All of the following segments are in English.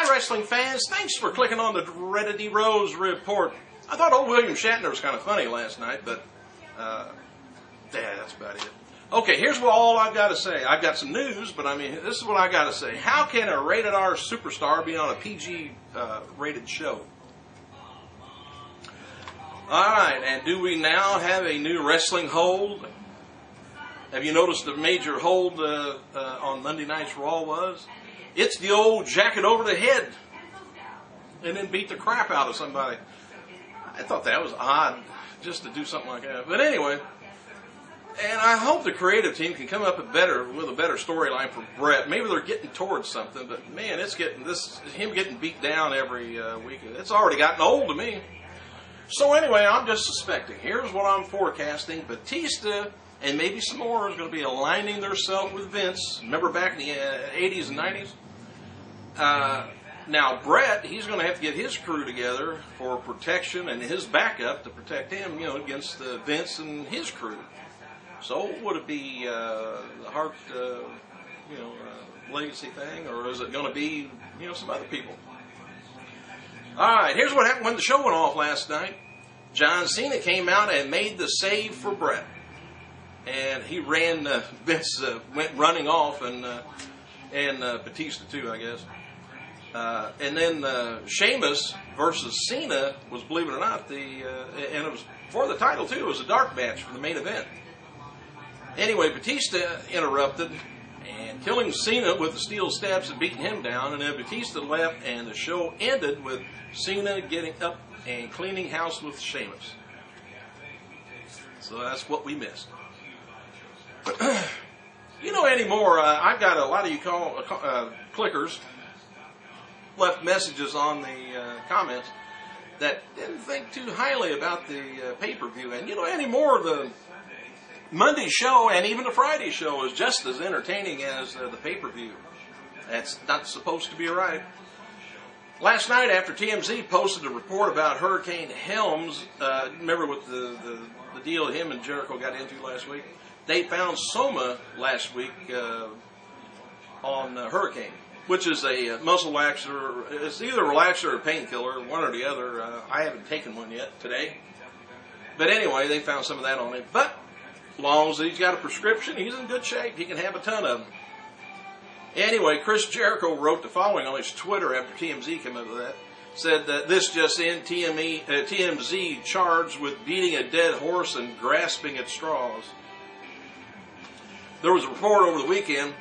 Hi, wrestling fans. Thanks for clicking on the Reddit D. Rose report. I thought old William Shatner was kind of funny last night, but yeah, that's about it. Okay, here's all I've got to say. I've got some news, but I mean, this is what I got to say. How can a rated R superstar be on a PG rated show? All right, and do we now have a new wrestling hold? Have you noticed the major hold on Monday night's Raw was? It's the old jacket over the head and then beat the crap out of somebody. I thought that was odd just to do something like that. But anyway, and I hope the creative team can come up with a better storyline for Brett. Maybe they're getting towards something, but man, it's him getting beat down every week. It's already gotten old to me. So anyway, I'm just suspecting. Here's what I'm forecasting. Batista and maybe some more is going to be aligning themselves with Vince. Remember back in the 80s and 90s? Now, Brett, he's going to have to get his crew together for protection and his backup to protect him, against Vince and his crew. So would it be the Hart, legacy thing, or is it going to be, some other people? All right, here's what happened when the show went off last night. John Cena came out and made the save for Brett. And he ran, Vince went running off, and Batista too, I guess. And then Sheamus versus Cena was, believe it or not, and it was for the title too. It was a dark match for the main event. Anyway, Batista interrupted and killing Cena with the steel steps and beating him down. And then Batista left, and the show ended with Cena getting up and cleaning house with Sheamus. So that's what we missed. Anymore, I've got a lot of you clickers left messages on the comments that didn't think too highly about the pay-per-view. And, anymore, the Monday show and even the Friday show is just as entertaining as the pay-per-view. That's not supposed to be right. Last night, after TMZ posted a report about Hurricane Helms, remember what the deal him and Jericho got into last week? They found Soma last week on Hurricane, which is a muscle relaxer. It's either a relaxer or a painkiller, one or the other. I haven't taken one yet today. But anyway, they found some of that on him. But as long as he's got a prescription, he's in good shape. He can have a ton of them. Anyway, Chris Jericho wrote the following on his Twitter after TMZ came up with that. Said that this just in, TMZ charged with beating a dead horse and grasping at straws. There was a report over the weekend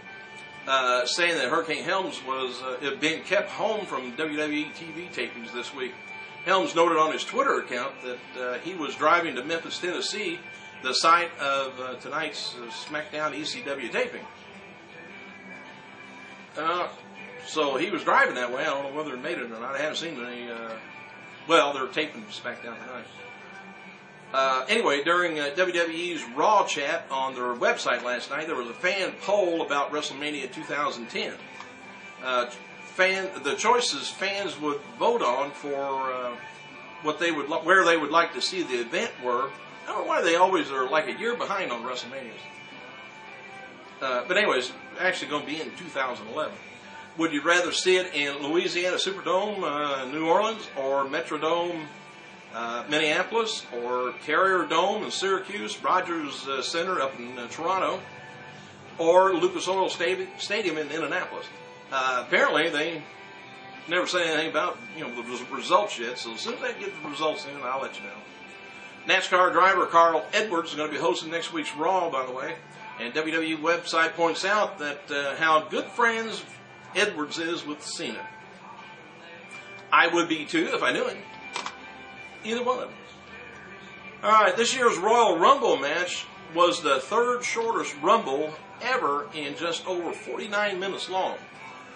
saying that Hurricane Helms was being kept home from WWE TV tapings this week. Helms noted on his Twitter account that he was driving to Memphis, Tennessee, the site of tonight's SmackDown ECW taping. So he was driving that way. I don't know whether he made it or not. I haven't seen any. They're taping SmackDown tonight. Anyway, during WWE's Raw chat on their website last night, there was a fan poll about WrestleMania 2010. The choices fans would vote on for where they would like to see the event were. I don't know why they always are like a year behind on WrestleManias. But anyways, actually going to be in 2011. Would you rather see it in Louisiana Superdome, New Orleans, or Metrodome, Minneapolis, or Carrier Dome in Syracuse, Rogers Center up in Toronto, or Lucas Oil Stadium in Indianapolis? Apparently, they never say anything about the results yet. So as soon as they get the results in, I'll let you know. NASCAR driver Carl Edwards is going to be hosting next week's Raw, by the way. And WWE website points out that how good friends Edwards is with Cena. I would be too if I knew him. Either one of them. All right, this year's Royal Rumble match was the third shortest Rumble ever in just over 49 minutes long.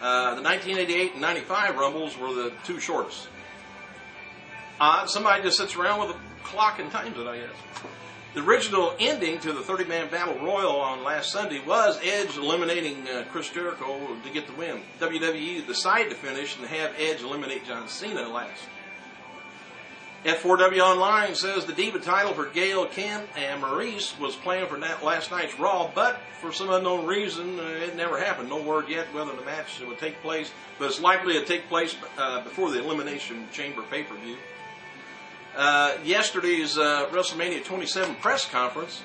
The 1988 and 95 Rumbles were the two shortest. Somebody just sits around with a clock and times it, I guess. The original ending to the 30-man Battle Royal on last Sunday was Edge eliminating Chris Jericho to get the win. WWE decided to finish and have Edge eliminate John Cena last. F4W Online says the Diva title for Gail, Kim, and Maurice was planned for last night's Raw, but for some unknown reason, it never happened. No word yet whether the match would take place, but it's likely to take place before the Elimination Chamber pay-per-view. Yesterday's WrestleMania 27 press conference,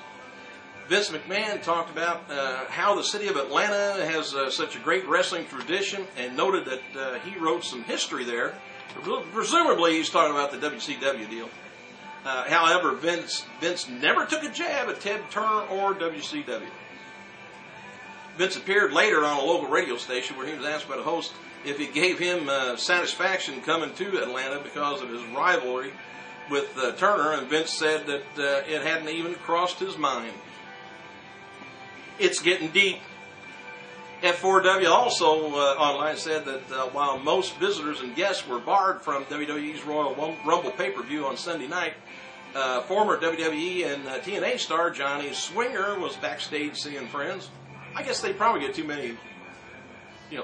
Vince McMahon talked about how the city of Atlanta has such a great wrestling tradition and noted that he wrote some history there. Presumably he's talking about the WCW deal. However, Vince never took a jab at Ted Turner or WCW. Vince appeared later on a local radio station where he was asked by the host if it gave him satisfaction coming to Atlanta because of his rivalry with Turner, and Vince said that it hadn't even crossed his mind. It's getting deep. F4W also online said that while most visitors and guests were barred from WWE's Royal Rumble pay-per-view on Sunday night, former WWE and TNA star Johnny Swinger was backstage seeing friends. I guess they probably get too many,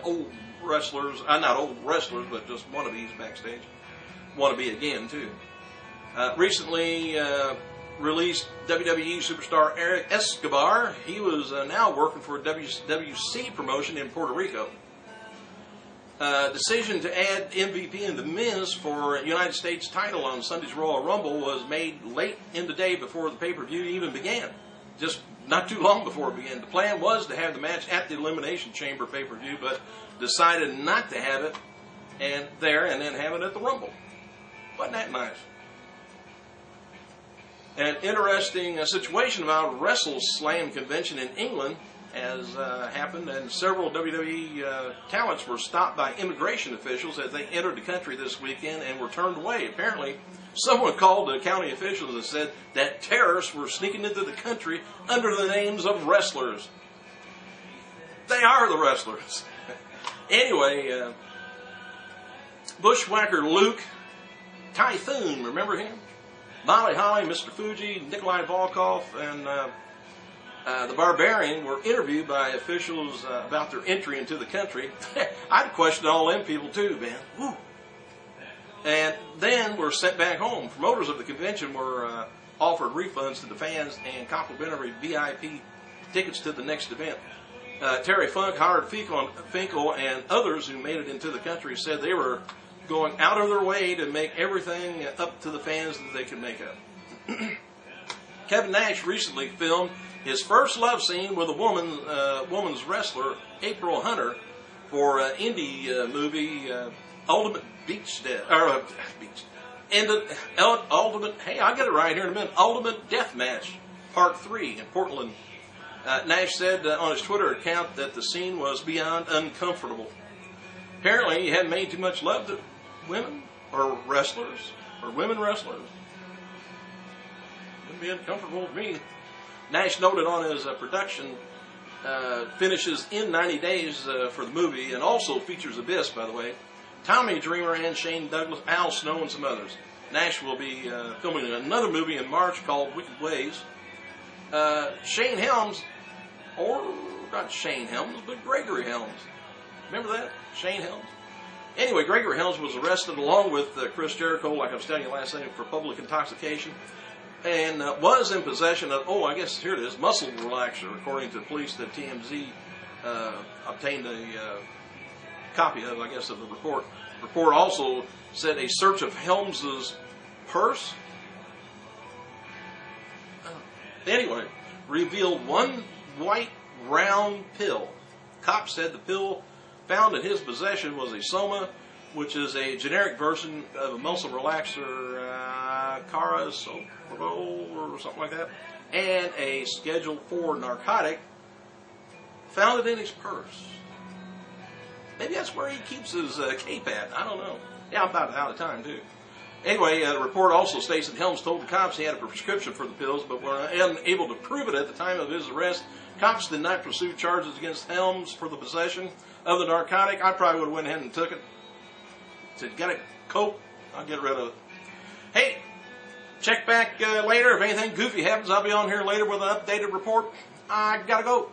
old wrestlers, not old wrestlers, but just wannabes backstage. Wannabe again, too. Recently released WWE superstar Eric Escobar. He was now working for a WWC promotion in Puerto Rico. Decision to add MVP and The Miz for United States title on Sunday's Royal Rumble was made late in the day before the pay-per-view even began. Just not too long before it began. The plan was to have the match at the Elimination Chamber pay-per-view, but decided not to have it and then have it at the Rumble. Wasn't that nice? An interesting situation about WrestleSlam convention in England has happened, and several WWE talents were stopped by immigration officials as they entered the country this weekend and were turned away. Apparently, someone called the county officials and said that terrorists were sneaking into the country under the names of wrestlers. They are the wrestlers. Anyway, Bushwhacker Luke Typhoon, remember him? Molly Holly, Mr. Fuji, Nikolai Volkov, and the Barbarian were interviewed by officials about their entry into the country. I'd question all them people too, man. Woo. And then were sent back home. Promoters of the convention were offered refunds to the fans and complimentary VIP tickets to the next event. Terry Funk, Howard Finkel, and others who made it into the country said they were going out of their way to make everything up to the fans that they could make up. Kevin Nash recently filmed his first love scene with a woman's wrestler, April Hunter, for indie movie Ultimate Ultimate. Hey, I'll get it right here in a minute. Ultimate Deathmatch Part 3 in Portland. Nash said on his Twitter account that the scene was beyond uncomfortable. Apparently, he hadn't made too much love to women or wrestlers or women wrestlers. Wouldn't be uncomfortable with me. Nash noted on his production finishes in 90 days for the movie, and also features Abyss, by the way, Tommy Dreamer and Shane Douglas, Al Snow, and some others. Nash will be filming another movie in March called Wicked Ways. Shane Helms, or not Shane Helms, but Gregory Helms. Remember that? Shane Helms? Anyway, Gregory Helms was arrested along with Chris Jericho, like I was telling you last night, for public intoxication, and was in possession of, I guess here it is, muscle relaxer, according to police that TMZ obtained a copy of, I guess, of the report. The report also said a search of Helms's purse, anyway, revealed one white round pill. Cops said the pill found in his possession was a Soma, which is a generic version of a muscle relaxer, Carasoprol or something like that, and a Schedule 4 narcotic. Found it in his purse. Maybe that's where he keeps his cape at. I don't know. Yeah, I'm about out of time, too. Anyway, the report also states that Helms told the cops he had a prescription for the pills, but were unable to prove it at the time of his arrest. Cops did not pursue charges against Helms for the possession of the narcotic. I probably would have went ahead and took it. Said, got a coke? I'll get rid of it. Hey, check back later. If anything goofy happens, I'll be on here later with an updated report. I gotta go.